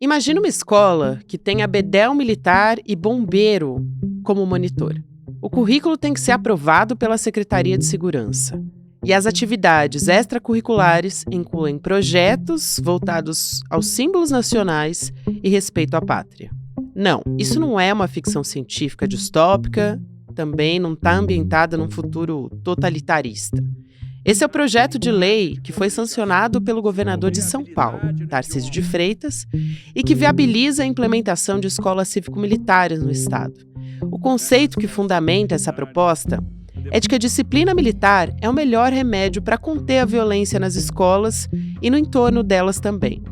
Imagina uma escola que tem bedel militar e bombeiro como monitor. O currículo tem que ser aprovado pela Secretaria de Segurança. E as atividades extracurriculares incluem projetos voltados aos símbolos nacionais e respeito à pátria. Não, isso não é uma ficção científica distópica, também não está ambientada num futuro totalitarista. Esse é o projeto de lei que foi sancionado pelo governador de São Paulo, Tarcísio de Freitas, e que viabiliza a implementação de escolas cívico-militares no Estado. O conceito que fundamenta essa proposta é de que a disciplina militar é o melhor remédio para conter a violência nas escolas e no entorno delas também.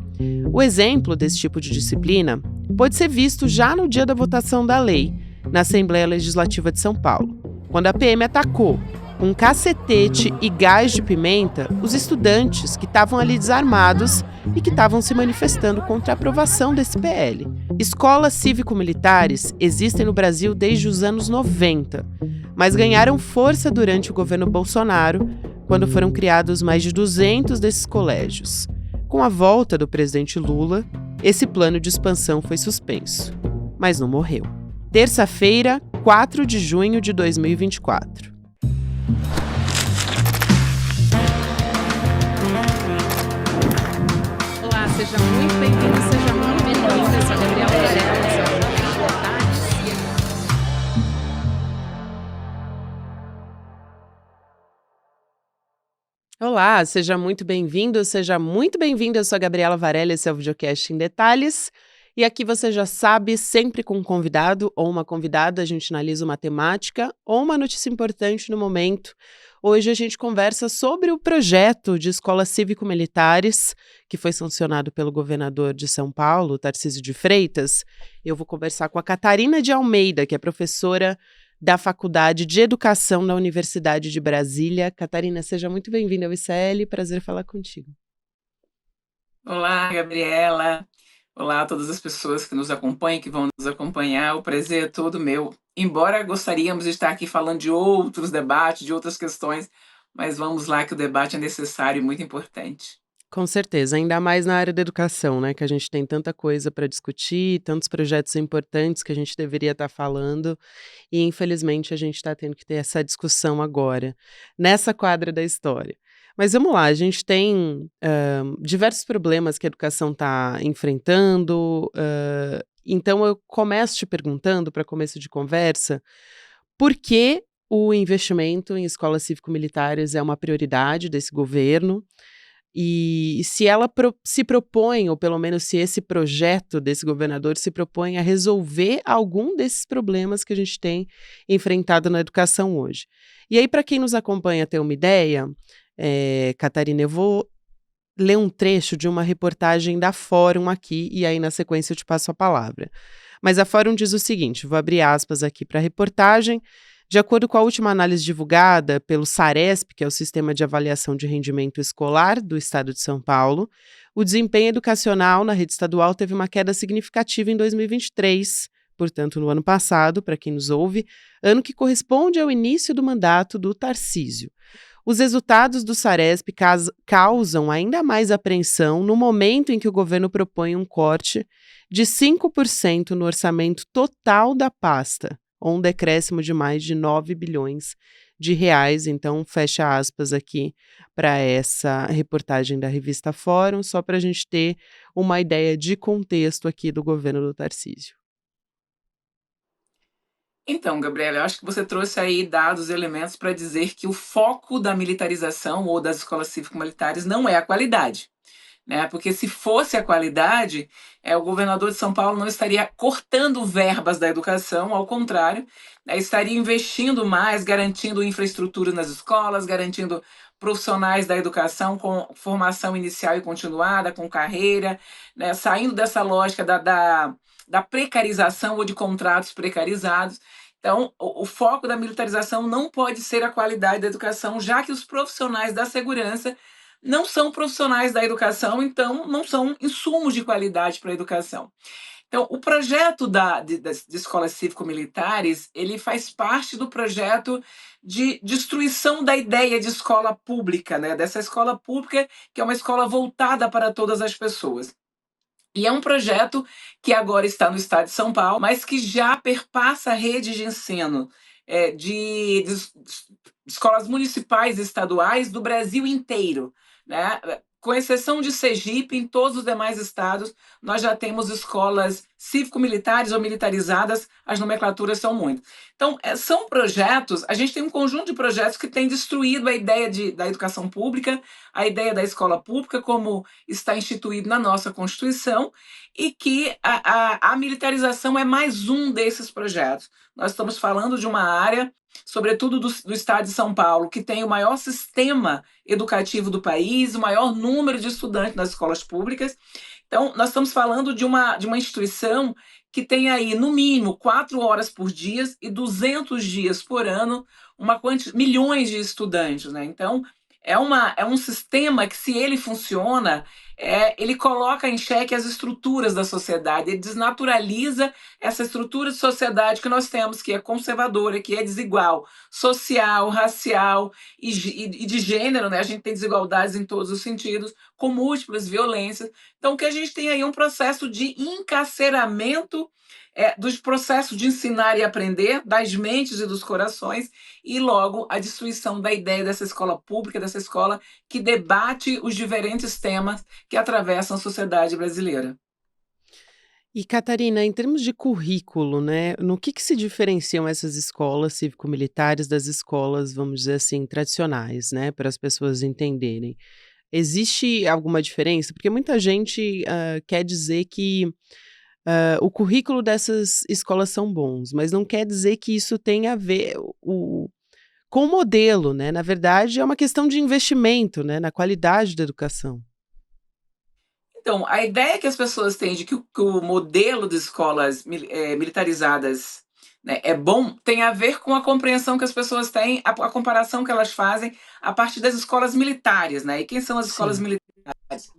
O exemplo desse tipo de disciplina pode ser visto já no dia da votação da lei, na Assembleia Legislativa de São Paulo, quando a PM atacou com um cacetete e gás de pimenta os estudantes que estavam ali desarmados e que estavam se manifestando contra a aprovação desse PL. Escolas cívico-militares existem no Brasil desde os anos 90, mas ganharam força durante o governo Bolsonaro, quando foram criados mais de 200 desses colégios. Com a volta do presidente Lula, esse plano de expansão foi suspenso, mas não morreu. Terça-feira, 4 de junho de 2024. Olá, seja muito bem-vindo, seja muito bem-vinda. Eu sou a Gabriela Varela, Olá, seja muito bem-vindo, seja muito bem-vinda. Eu sou a Gabriela Varela, esse é o Videocast em Detalhes. E aqui você já sabe, sempre com um convidado ou uma convidada, a gente analisa uma temática ou uma notícia importante no momento. Hoje a gente conversa sobre o projeto de escolas cívico-militares que foi sancionado pelo governador de São Paulo, Tarcísio de Freitas. Eu vou conversar com a Catarina de Almeida, que é professora da Faculdade de Educação da Universidade de Brasília. Catarina, seja muito bem-vinda ao ICL, prazer falar contigo. Olá, Gabriela. Olá a todas as pessoas que nos acompanham, que vão nos acompanhar. O prazer é todo meu. Embora gostaríamos de estar aqui falando de outros debates, de outras questões, mas vamos lá que o debate é necessário e muito importante. Com certeza, ainda mais na área da educação, né, que a gente tem tanta coisa para discutir, tantos projetos importantes que a gente deveria estar falando, e infelizmente a gente está tendo que ter essa discussão agora, nessa quadra da história. Mas vamos lá, a gente tem diversos problemas que a educação está enfrentando, então eu começo te perguntando, para começo de conversa, por que o investimento em escolas cívico-militares é uma prioridade desse governo? E se ela se propõe, ou pelo menos se esse projeto desse governador se propõe a resolver algum desses problemas que a gente tem enfrentado na educação hoje. E aí, para quem nos acompanha ter uma ideia, Catarina, eu vou ler um trecho de uma reportagem da Fórum aqui, e aí na sequência eu te passo a palavra. Mas a Fórum diz o seguinte, vou abrir aspas aqui para a reportagem. De acordo com a última análise divulgada pelo SARESP, que é o Sistema de Avaliação de Rendimento Escolar do Estado de São Paulo, o desempenho educacional na rede estadual teve uma queda significativa em 2023, portanto, no ano passado, para quem nos ouve, ano que corresponde ao início do mandato do Tarcísio. Os resultados do SARESP causam ainda mais apreensão no momento em que o governo propõe um corte de 5% no orçamento total da pasta, ou um decréscimo de mais de 9 bilhões de reais. Então, fecha aspas aqui para essa reportagem da revista Fórum, só para a gente ter uma ideia de contexto aqui do governo do Tarcísio. Então, Gabriela, eu acho que você trouxe aí dados e elementos para dizer que o foco da militarização ou das escolas cívico-militares não é a qualidade. Né? Porque se fosse a qualidade, o governador de São Paulo não estaria cortando verbas da educação, ao contrário, estaria investindo mais, garantindo infraestrutura nas escolas, garantindo profissionais da educação com formação inicial e continuada, com carreira, né? Saindo dessa lógica da precarização ou de contratos precarizados. Então, o foco da militarização não pode ser a qualidade da educação, já que os profissionais da segurança não são profissionais da educação, então não são insumos de qualidade para a educação. Então, o projeto de escolas cívico-militares, ele faz parte do projeto de destruição da ideia de escola pública, né? Dessa escola pública que é uma escola voltada para todas as pessoas. E é um projeto que agora está no estado de São Paulo, mas que já perpassa a rede de ensino de escolas municipais e estaduais do Brasil inteiro, né? Com exceção de Sergipe, em todos os demais estados, nós já temos escolas cívico-militares ou militarizadas, as nomenclaturas são muitas. Então, são projetos, a gente tem um conjunto de projetos que tem destruído a ideia da educação pública, a ideia da escola pública, como está instituído na nossa Constituição, e que a militarização é mais um desses projetos. Nós estamos falando de uma área, sobretudo do estado de São Paulo, que tem o maior sistema educativo do país, o maior número de estudantes nas escolas públicas. Então, nós estamos falando de uma instituição que tem aí, no mínimo, 4 horas por dia e 200 dias por ano, milhões de estudantes. Né? Então, é um sistema que, se ele funciona, ele coloca em xeque as estruturas da sociedade, ele desnaturaliza essa estrutura de sociedade que nós temos, que é conservadora, que é desigual, social, racial e de gênero, né? A gente tem desigualdades em todos os sentidos, com múltiplas violências. Então, o que a gente tem aí é um processo de encarceramento dos processos de ensinar e aprender, das mentes e dos corações, e logo a destruição da ideia dessa escola pública, dessa escola que debate os diferentes temas que atravessam a sociedade brasileira. E Catarina, em termos de currículo, né, no que se diferenciam essas escolas cívico-militares das escolas, vamos dizer assim, tradicionais, né, para as pessoas entenderem? Existe alguma diferença? Porque muita gente, quer dizer que, o currículo dessas escolas são bons, mas não quer dizer que isso tenha a ver com o modelo, né, na verdade é uma questão de investimento, né, na qualidade da educação. Então, a ideia que as pessoas têm de que o modelo de escolas militarizadas, né, é bom, tem a ver com a compreensão que as pessoas têm, a comparação que elas fazem a partir das escolas militares. Né? E quem são as escolas Sim. militares?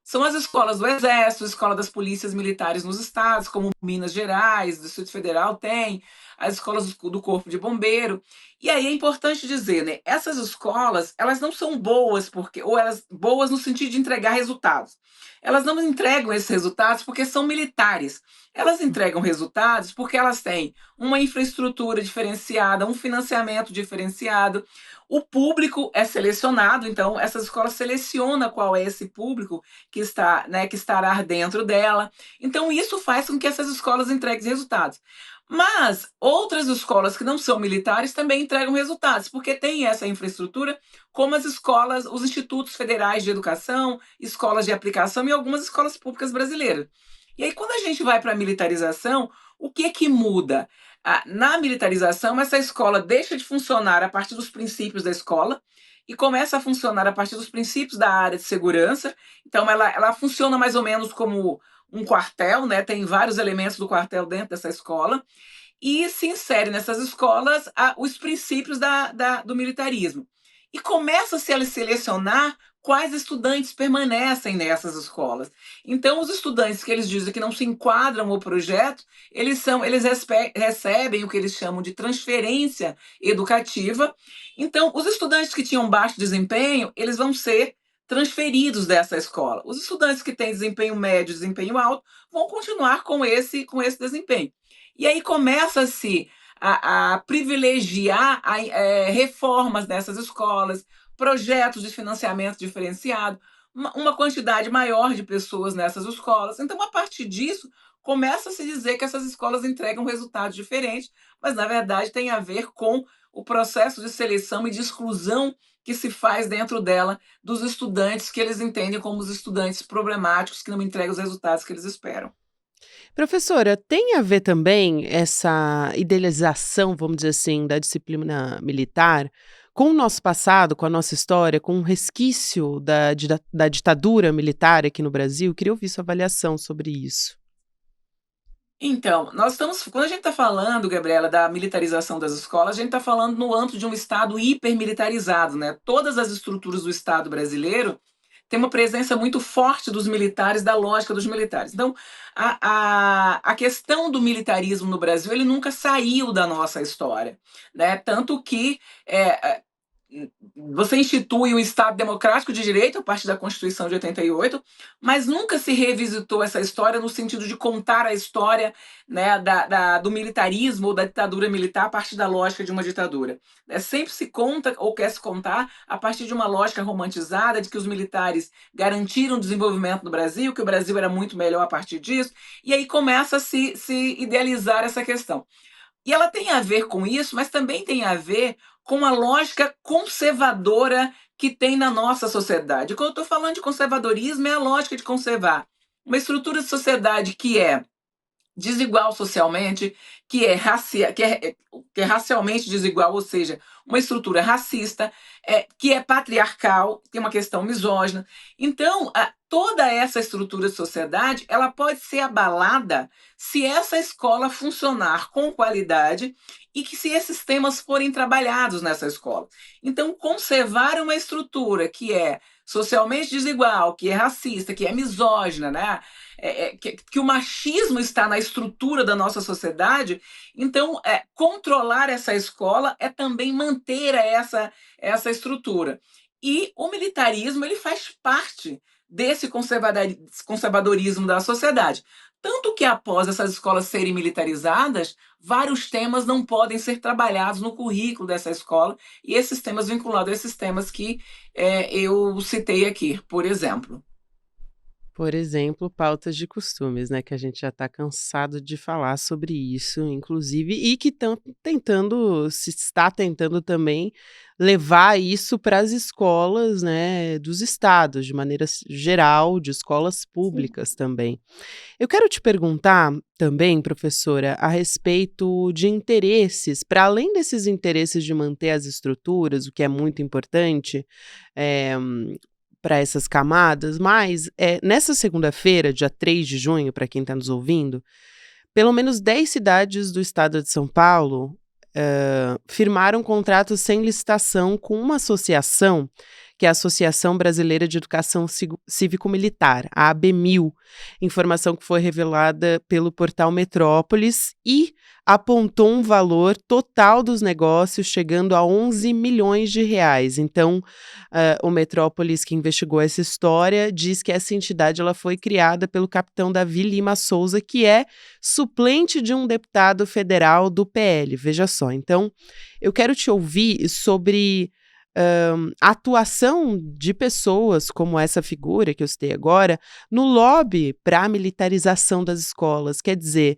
São as escolas do Exército, escola das polícias militares nos estados, como Minas Gerais, do Distrito Federal tem, as escolas do Corpo de Bombeiro. E aí é importante dizer, né, essas escolas, elas não são boas porque ou elas boas no sentido de entregar resultados. Elas não entregam esses resultados porque são militares. Elas entregam resultados porque elas têm uma infraestrutura diferenciada, um financiamento diferenciado, o público é selecionado, então essas escolas selecionam qual é esse público que está, né, que estará dentro dela. Então isso faz com que essas escolas entreguem resultados. Mas outras escolas que não são militares também entregam resultados, porque tem essa infraestrutura, como as escolas, os institutos federais de educação, escolas de aplicação e algumas escolas públicas brasileiras. E aí, quando a gente vai para a militarização, o que muda? Na militarização, essa escola deixa de funcionar a partir dos princípios da escola e começa a funcionar a partir dos princípios da área de segurança. Então, ela funciona mais ou menos como um quartel, né? Tem vários elementos do quartel dentro dessa escola, e se insere nessas escolas os princípios do militarismo. E começa-se a selecionar quais estudantes permanecem nessas escolas. Então, os estudantes que eles dizem que não se enquadram no projeto, eles recebem o que eles chamam de transferência educativa. Então, os estudantes que tinham baixo desempenho, eles vão ser transferidos dessa escola. Os estudantes que têm desempenho médio, desempenho alto, vão continuar com esse desempenho. E aí começa-se a privilegiar reformas nessas escolas, projetos de financiamento diferenciado, uma quantidade maior de pessoas nessas escolas. Então, a partir disso, começa a se dizer que essas escolas entregam resultados diferentes, mas na verdade tem a ver com o processo de seleção e de exclusão que se faz dentro dela dos estudantes que eles entendem como os estudantes problemáticos que não entregam os resultados que eles esperam. Professora, tem a ver também essa idealização, vamos dizer assim, da disciplina militar com o nosso passado, com a nossa história, com um resquício da ditadura militar aqui no Brasil? Queria ouvir sua avaliação sobre isso. Então, quando a gente está falando, Gabriela, da militarização das escolas, a gente está falando no âmbito de um Estado hipermilitarizado, né? Todas as estruturas do Estado brasileiro têm uma presença muito forte dos militares, da lógica dos militares. Então, a questão do militarismo no Brasil, ele nunca saiu da nossa história, né? Tanto que você institui um Estado democrático de direito a partir da Constituição de 88, mas nunca se revisitou essa história no sentido de contar a história, né, do militarismo ou da ditadura militar a partir da lógica de uma ditadura. Sempre se conta ou quer se contar a partir de uma lógica romantizada de que os militares garantiram o desenvolvimento do Brasil, que o Brasil era muito melhor a partir disso, e aí começa a se idealizar essa questão. E ela tem a ver com isso, mas também tem a ver com a lógica conservadora que tem na nossa sociedade. Quando eu estou falando de conservadorismo, é a lógica de conservar uma estrutura de sociedade que é desigual socialmente, que é racialmente desigual, ou seja, uma estrutura racista, que é patriarcal, tem uma questão misógina. Então, toda essa estrutura de sociedade ela pode ser abalada se essa escola funcionar com qualidade e que se esses temas forem trabalhados nessa escola. Então, conservar uma estrutura que é socialmente desigual, que é racista, que é misógina, né? Que o machismo está na estrutura da nossa sociedade, então controlar essa escola é também manter essa estrutura. E o militarismo ele faz parte desse conservadorismo da sociedade. Tanto que após essas escolas serem militarizadas, vários temas não podem ser trabalhados no currículo dessa escola, e esses temas vinculados a esses temas que eu citei aqui, por exemplo. Por exemplo, pautas de costumes, né, que a gente já está cansado de falar sobre isso, inclusive, e que estão tentando se está tentando também levar isso para as escolas, né, dos estados, de maneira geral, de escolas Sim. públicas também. Eu quero te perguntar também, professora, a respeito de interesses, para além desses interesses de manter as estruturas, o que é muito importante, eh para essas camadas, mas, nessa segunda-feira, dia 3 de junho, para quem está nos ouvindo, pelo menos 10 cidades do estado de São Paulo, firmaram contratos sem licitação com uma associação, que é a Associação Brasileira de Educação Cívico-Militar, a ABMIL, informação que foi revelada pelo portal Metrópolis e apontou um valor total dos negócios chegando a 11 milhões de reais. Então, o Metrópolis, que investigou essa história, diz que essa entidade ela foi criada pelo capitão Davi Lima Souza, que é suplente de um deputado federal do PL, veja só. Então, eu quero te ouvir sobre a atuação de pessoas como essa figura que eu citei agora, no lobby para a militarização das escolas. Quer dizer,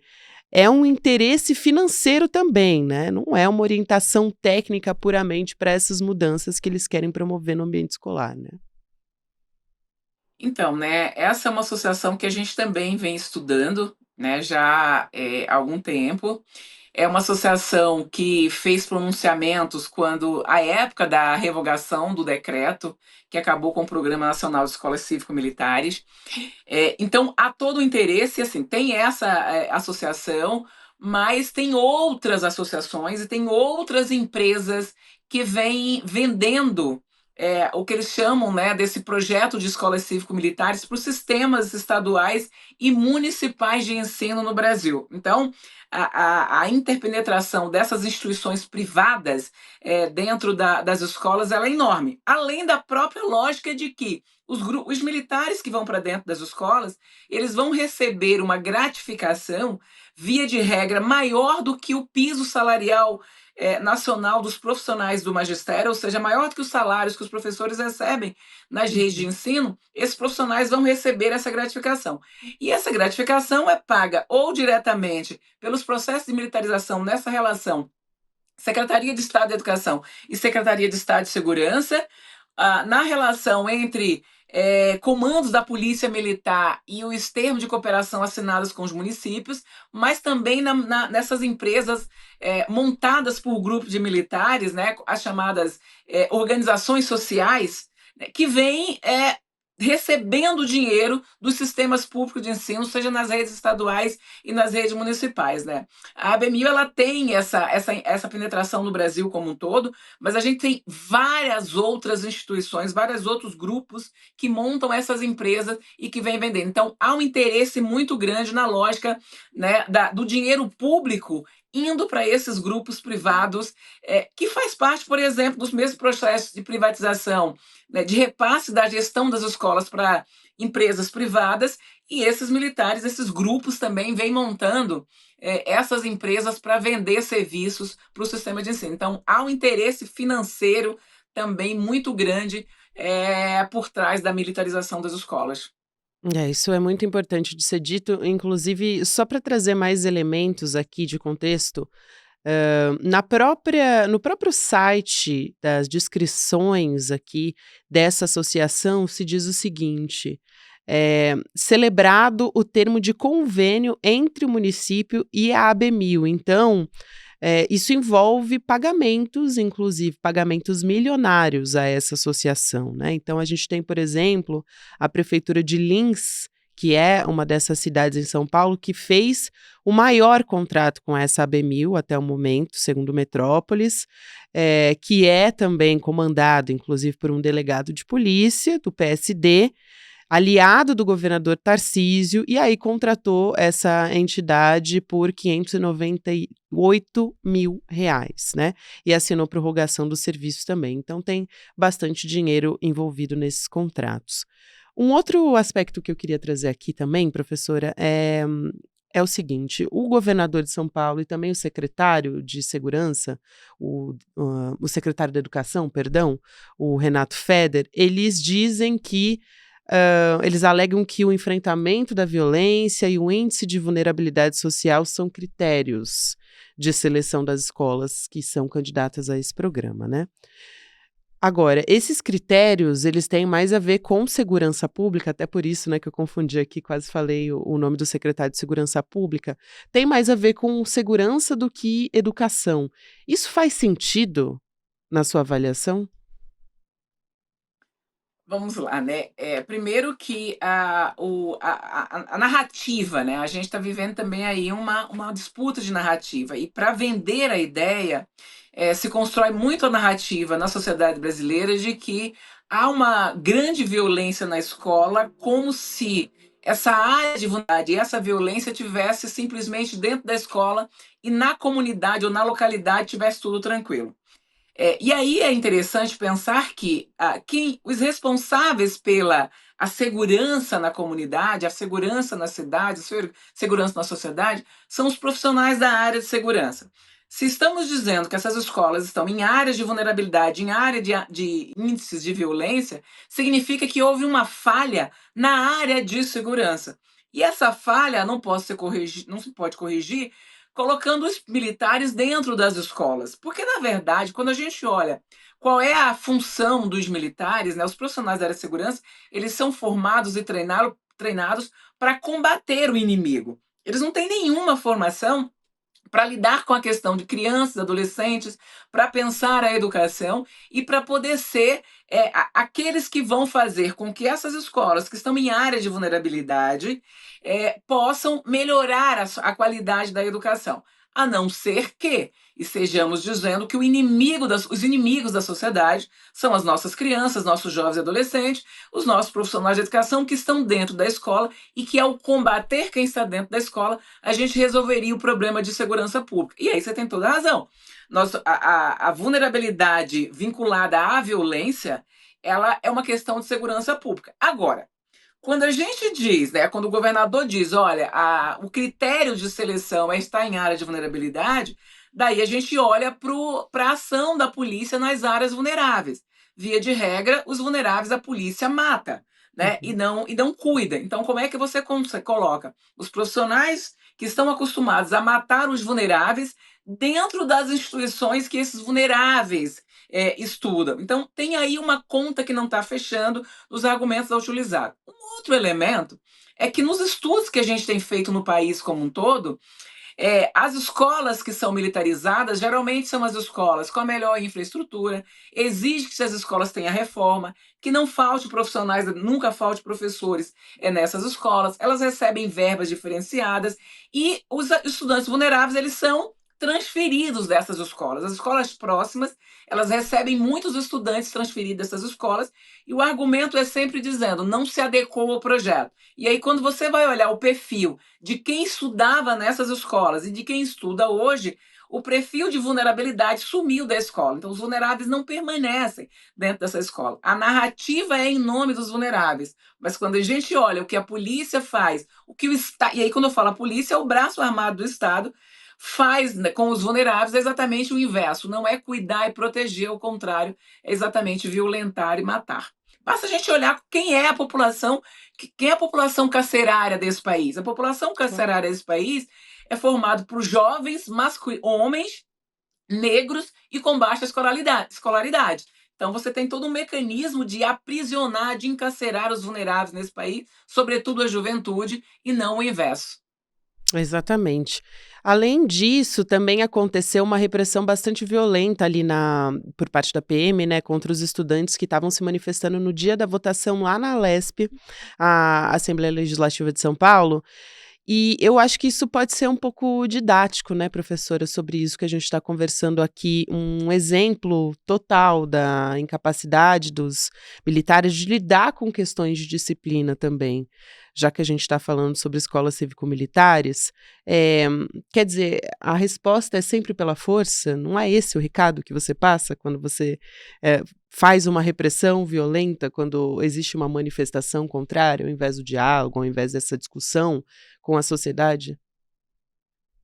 é um interesse financeiro também, né, não é uma orientação técnica puramente para essas mudanças que eles querem promover no ambiente escolar, né. Então, né, essa é uma associação que a gente também vem estudando, né, já há algum tempo. É uma associação que fez pronunciamentos quando a época da revogação do decreto que acabou com o Programa Nacional de Escolas Cívico-Militares. Então há todo o interesse, assim, tem essa associação, mas tem outras associações e tem outras empresas que vêm vendendo o que eles chamam, né, desse projeto de escolas cívico-militares para os sistemas estaduais e municipais de ensino no Brasil. Então, a interpenetração dessas instituições privadas dentro das escolas ela é enorme, além da própria lógica de que os militares que vão para dentro das escolas, eles vão receber uma gratificação, via de regra, maior do que o piso salarial nacional dos profissionais do magistério, ou seja, maior do que os salários que os professores recebem nas redes de Uhum. ensino, esses profissionais vão receber essa gratificação. E essa gratificação é paga ou diretamente pelos processos de militarização nessa relação Secretaria de Estado de Educação e Secretaria de Estado de Segurança, na relação entre comandos da Polícia Militar e os termos de cooperação assinados com os municípios, mas também nessas empresas montadas por grupos de militares, né, as chamadas organizações sociais, né, que vêm recebendo dinheiro dos sistemas públicos de ensino, seja nas redes estaduais e nas redes municipais, né? A ABMIL ela tem essa penetração no Brasil como um todo, mas a gente tem várias outras instituições, vários outros grupos que montam essas empresas e que vêm vendendo. Então, há um interesse muito grande na lógica, né, do dinheiro público indo para esses grupos privados, que faz parte, por exemplo, dos mesmos processos de privatização, né, de repasse da gestão das escolas para empresas privadas, e esses militares, esses grupos também vêm montando essas empresas para vender serviços para o sistema de ensino. Então, há um interesse financeiro também muito grande por trás da militarização das escolas. Isso é muito importante de ser dito, inclusive, só para trazer mais elementos aqui de contexto, no próprio site das descrições aqui dessa associação se diz o seguinte: celebrado o termo de convênio entre o município e a ABMIL. Então, isso envolve pagamentos, inclusive pagamentos milionários a essa associação, né. Então a gente tem, por exemplo, a prefeitura de Lins, que é uma dessas cidades em São Paulo, que fez o maior contrato com essa ABMIL até o momento, segundo Metrópolis, que é também comandado, inclusive, por um delegado de polícia do PSD, aliado do governador Tarcísio, e aí contratou essa entidade por R$ 598.000, né, e assinou prorrogação do serviço também. Então tem bastante dinheiro envolvido nesses contratos. Um outro aspecto que eu queria trazer aqui também, professora, é o seguinte: o governador de São Paulo e também o secretário de Segurança, o secretário da Educação, perdão, o Renato Feder, eles dizem que eles alegam que o enfrentamento da violência e o índice de vulnerabilidade social são critérios de seleção das escolas que são candidatas a esse programa, né. Agora, esses critérios, eles têm mais a ver com segurança pública, até por isso, né, que eu confundi aqui, quase falei o nome do secretário de Segurança Pública, tem mais a ver com segurança do que educação. Isso faz sentido na sua avaliação? Vamos lá, né? Primeiro que a narrativa, né? A gente está vivendo também aí uma disputa de narrativa. E para vender a ideia, se constrói muito a narrativa na sociedade brasileira de que há uma grande violência na escola, como se essa área de vulnerabilidade e essa violência tivesse simplesmente dentro da escola e na comunidade ou na localidade tivesse tudo tranquilo. E aí é interessante pensar que os responsáveis pela a segurança na comunidade, a segurança na cidade, a segurança na sociedade, são os profissionais da área de segurança. Se estamos dizendo que essas escolas estão em áreas de vulnerabilidade, em área de índices de violência, significa que houve uma falha na área de segurança. E essa falha não se pode corrigir colocando os militares dentro das escolas. Porque, na verdade, quando a gente olha qual é a função dos militares, né, os profissionais da área de segurança, eles são formados e treinados para combater o inimigo. Eles não têm nenhuma formação para lidar com a questão de crianças, adolescentes, para pensar a educação e para poder ser aqueles que vão fazer com que essas escolas que estão em área de vulnerabilidade possam melhorar a qualidade da educação. A não ser que estejamos dizendo que os inimigos da sociedade são as nossas crianças, nossos jovens e adolescentes, os nossos profissionais de educação que estão dentro da escola e que, ao combater quem está dentro da escola, a gente resolveria o problema de segurança pública. E aí você tem toda a razão. A vulnerabilidade vinculada à violência, ela é uma questão de segurança pública. Agora, quando a gente diz, né, quando o governador diz, olha, o critério de seleção é estar em área de vulnerabilidade, daí a gente olha para a ação da polícia nas áreas vulneráveis. Via de regra, os vulneráveis a polícia mata, né, Uhum. e não cuida. Então, como é que você coloca os profissionais que estão acostumados a matar os vulneráveis dentro das instituições que esses vulneráveis estudam? Então, tem aí uma conta que não está fechando nos argumentos a utilizar. Outro elemento é que nos estudos que a gente tem feito no país como um todo, as escolas que são militarizadas geralmente são as escolas com a melhor infraestrutura, exige que as escolas tenham reforma, que não falte profissionais, nunca falte professores nessas escolas, elas recebem verbas diferenciadas e os estudantes vulneráveis eles são transferidos dessas escolas. As escolas próximas, elas recebem muitos estudantes transferidos dessas escolas, e o argumento é sempre dizendo, não se adequou ao projeto. E aí, quando você vai olhar o perfil de quem estudava nessas escolas e de quem estuda hoje, o perfil de vulnerabilidade sumiu da escola. Então, os vulneráveis não permanecem dentro dessa escola. A narrativa é em nome dos vulneráveis, mas quando a gente olha o que a polícia faz, o que o Estado. E aí, quando eu falo a polícia, é o braço armado do Estado faz, né, com os vulneráveis é exatamente o inverso. Não é cuidar e proteger, ao contrário, é exatamente violentar e matar. Basta a gente olhar quem é a população, quem é a população carcerária desse país. A população carcerária desse país é formada por jovens homens negros e com baixa escolaridade. Então você tem todo um mecanismo de aprisionar, de encarcerar os vulneráveis nesse país, sobretudo a juventude, e não o inverso. Exatamente. Além disso, também aconteceu uma repressão bastante violenta ali por parte da PM, né, contra os estudantes que estavam se manifestando no dia da votação lá na Alesp, a Assembleia Legislativa de São Paulo. E eu acho que isso pode ser um pouco didático, né, professora, sobre isso que a gente está conversando aqui, um exemplo total da incapacidade dos militares de lidar com questões de disciplina também, já que a gente está falando sobre escolas cívico-militares. eh, Quer dizer, a resposta é sempre pela força? Não é esse o recado que você passa quando você faz uma repressão violenta, quando existe uma manifestação contrária, ao invés do diálogo, ao invés dessa discussão com a sociedade?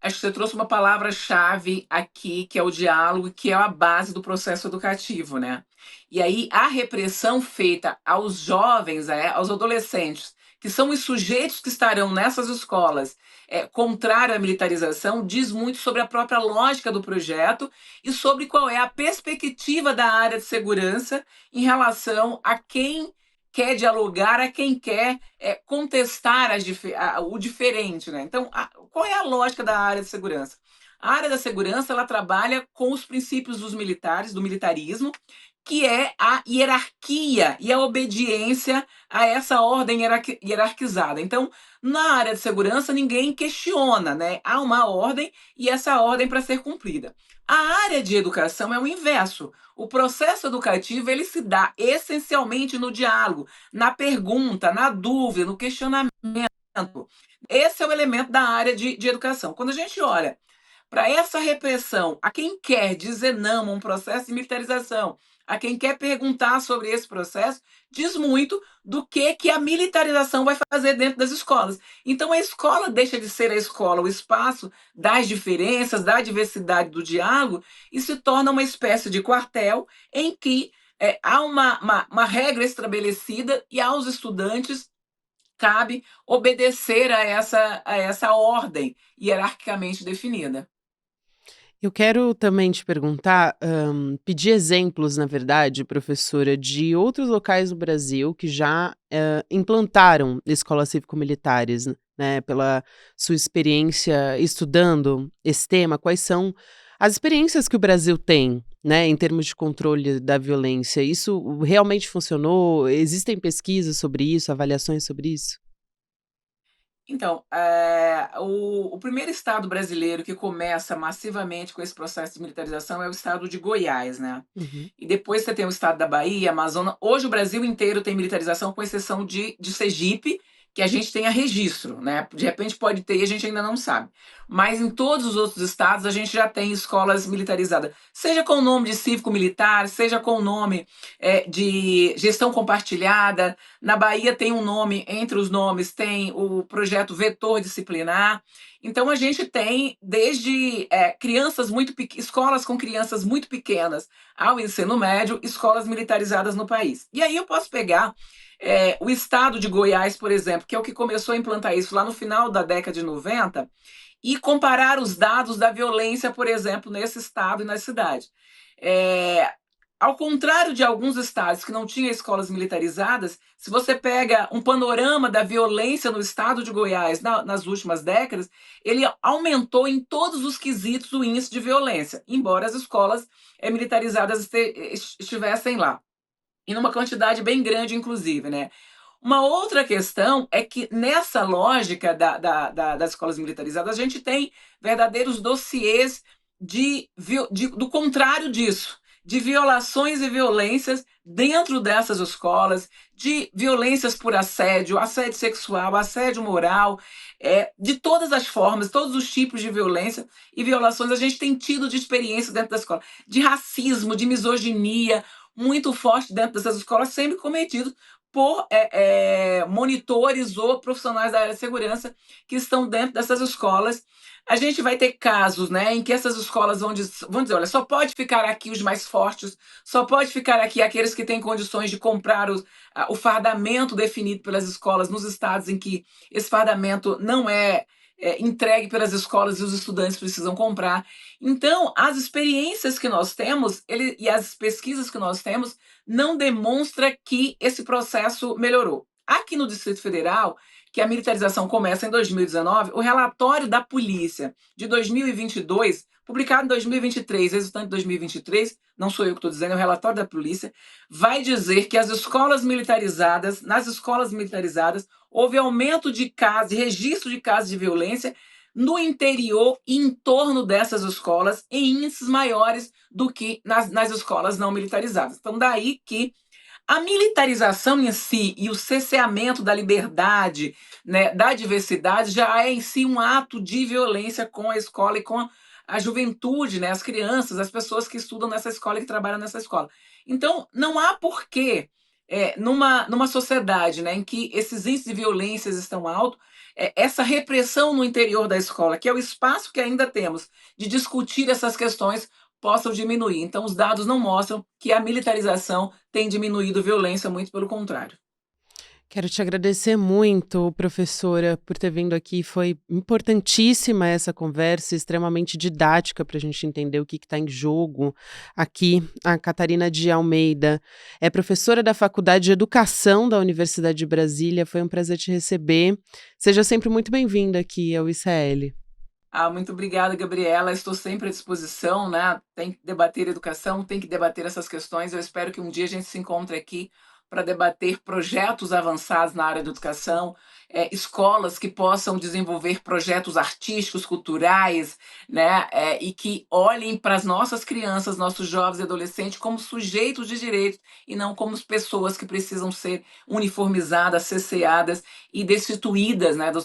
Acho que você trouxe uma palavra-chave aqui, que é o diálogo, que é a base do processo educativo, né? E aí a repressão feita aos jovens, aos adolescentes, que são os sujeitos que estarão nessas escolas, contrária à militarização, diz muito sobre a própria lógica do projeto e sobre qual é a perspectiva da área de segurança em relação a quem quer dialogar, a quem quer contestar o diferente, né? Então, qual é a lógica da área de segurança? A área da segurança ela trabalha com os princípios dos militares, do militarismo, que é a hierarquia e a obediência a essa ordem hierarquizada. Então, na área de segurança, ninguém questiona, né? Há uma ordem e essa ordem para ser cumprida. A área de educação é o inverso. O processo educativo ele se dá essencialmente no diálogo, na pergunta, na dúvida, no questionamento. Esse é o elemento da área de educação. Quando a gente olha para essa repressão, a quem quer dizer não a um processo de militarização, a quem quer perguntar sobre esse processo, diz muito do que a militarização vai fazer dentro das escolas. Então a escola deixa de ser a escola, o espaço das diferenças, da diversidade, do diálogo, e se torna uma espécie de quartel em que há uma regra estabelecida e aos estudantes cabe obedecer a essa ordem hierarquicamente definida. Eu quero também te perguntar, pedir exemplos, na verdade, professora, de outros locais do Brasil que já, implantaram escolas cívico-militares, né, pela sua experiência estudando esse tema, quais são as experiências que o Brasil tem, né, em termos de controle da violência? Isso realmente funcionou? Existem pesquisas sobre isso, avaliações sobre isso? Então, o primeiro estado brasileiro que começa massivamente com esse processo de militarização é o estado de Goiás, né? Uhum. E depois você tem o estado da Bahia, Amazonas. Hoje o Brasil inteiro tem militarização, com exceção de Sergipe, que a gente tenha registro, né? De repente pode ter e a gente ainda não sabe. Mas em todos os outros estados a gente já tem escolas militarizadas, seja com o nome de cívico-militar, seja com o nome de gestão compartilhada. Na Bahia tem um nome, entre os nomes tem o projeto Vetor Disciplinar. Então a gente tem desde escolas com crianças muito pequenas ao ensino médio, escolas militarizadas no país. E aí eu posso pegar o estado de Goiás, por exemplo, que é o que começou a implantar isso lá no final da década de 90, e comparar os dados da violência, por exemplo, nesse estado e na cidade. É, Ao contrário de alguns estados que não tinham escolas militarizadas, se você pega um panorama da violência no estado de Goiás nas últimas décadas, ele aumentou em todos os quesitos o índice de violência, embora as escolas militarizadas estivessem lá, e numa quantidade bem grande, inclusive, né? Uma outra questão é que nessa lógica das escolas militarizadas, a gente tem verdadeiros dossiês do contrário disso, de violações e violências dentro dessas escolas, de violências por assédio, assédio sexual, assédio moral, de todas as formas, todos os tipos de violência e violações a gente tem tido de experiência dentro da escola, de racismo, de misoginia, muito forte dentro dessas escolas, sempre cometido por monitores ou profissionais da área de segurança que estão dentro dessas escolas. A gente vai ter casos, né, em que essas escolas vão dizer, olha, só pode ficar aqui os mais fortes, só pode ficar aqui aqueles que têm condições de comprar o fardamento definido pelas escolas nos estados em que esse fardamento não é entregue pelas escolas e os estudantes precisam comprar. Então, as experiências que nós temos e as pesquisas que nós temos não demonstram que esse processo melhorou. Aqui no Distrito Federal, que a militarização começa em 2019, o relatório da polícia de 2022, publicado em 2023, resultante de 2023, não sou eu que estou dizendo, é o relatório da polícia, vai dizer que nas escolas militarizadas, houve aumento de casos, registro de casos de violência no interior e em torno dessas escolas em índices maiores do que nas escolas não militarizadas. Então, daí que a militarização em si e o cerceamento da liberdade, né, da diversidade, já é em si um ato de violência com a escola e com a juventude, né, as crianças, as pessoas que estudam nessa escola e que trabalham nessa escola. Então, não há porquê, numa sociedade, né, em que esses índices de violências estão altos, essa repressão no interior da escola, que é o espaço que ainda temos de discutir essas questões, possam diminuir. Então, os dados não mostram que a militarização tem diminuído violência, muito pelo contrário. Quero te agradecer muito, professora, por ter vindo aqui. Foi importantíssima essa conversa, extremamente didática para a gente entender o que está em jogo aqui. A Catarina de Almeida é professora da Faculdade de Educação da Universidade de Brasília. Foi um prazer te receber. Seja sempre muito bem-vinda aqui ao ICL. Muito obrigada, Gabriela. Estou sempre à disposição, né? Tem que debater educação, tem que debater essas questões. Eu espero que um dia a gente se encontre aqui para debater projetos avançados na área da educação, escolas que possam desenvolver projetos artísticos, culturais, né? E que olhem para as nossas crianças, nossos jovens e adolescentes como sujeitos de direitos e não como pessoas que precisam ser uniformizadas, cerceadas e destituídas, né, do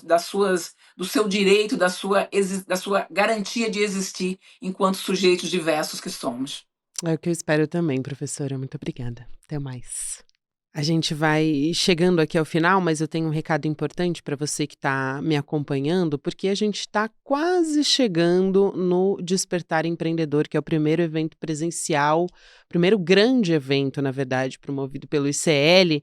seu direito, da sua garantia de existir enquanto sujeitos diversos que somos. É o que eu espero também, professora. Muito obrigada. Até mais. A gente vai chegando aqui ao final, mas eu tenho um recado importante para você que está me acompanhando, porque a gente está quase chegando no Despertar Empreendedor, que é o primeiro evento presencial, primeiro grande evento, na verdade, promovido pelo ICL,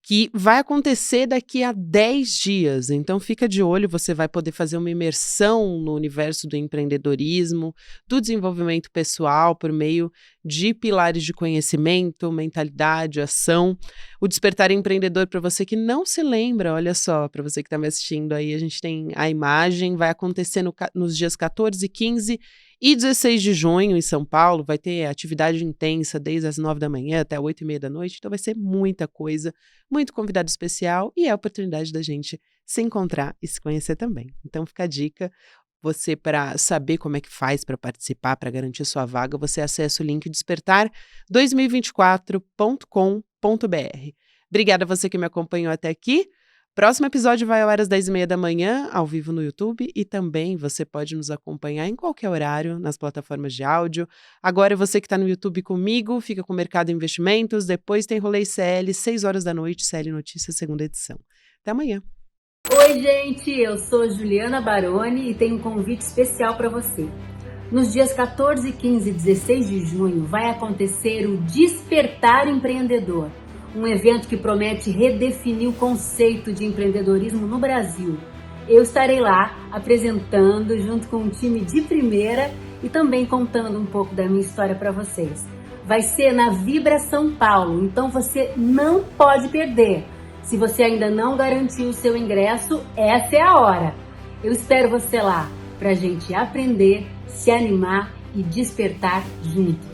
que vai acontecer daqui a 10 dias. Então fica de olho, você vai poder fazer uma imersão no universo do empreendedorismo, do desenvolvimento pessoal por meio de pilares de conhecimento, mentalidade, ação. O Despertar Empreendedor, para você que não se lembra, olha só, para você que está me assistindo aí, a gente tem a imagem, vai acontecer nos dias 14, 15 e 16 de junho, em São Paulo. Vai ter atividade intensa desde as 9 da manhã até 8h30 da noite, então vai ser muita coisa, muito convidado especial e é a oportunidade da gente se encontrar e se conhecer também. Então fica a dica, você para saber como é que faz para participar, para garantir sua vaga, você acessa o link despertar2024.com.br. Obrigada a você que me acompanhou até aqui. Próximo episódio vai ao ar às 10h30 da manhã, ao vivo no YouTube, e também você pode nos acompanhar em qualquer horário nas plataformas de áudio. Agora você que está no YouTube comigo, fica com o Mercado Investimentos, depois tem Rolê CL, 6 horas da noite, CL Notícias, segunda edição. Até amanhã. Oi, gente, eu sou Juliana Baroni e tenho um convite especial para você. Nos dias 14, 15 e 16 de junho vai acontecer o Despertar Empreendedor, um evento que promete redefinir o conceito de empreendedorismo no Brasil. Eu estarei lá apresentando junto com um time de primeira e também contando um pouco da minha história para vocês. Vai ser na Vibra São Paulo, então você não pode perder. Se você ainda não garantiu o seu ingresso, essa é a hora. Eu espero você lá para a gente aprender, se animar e despertar juntos.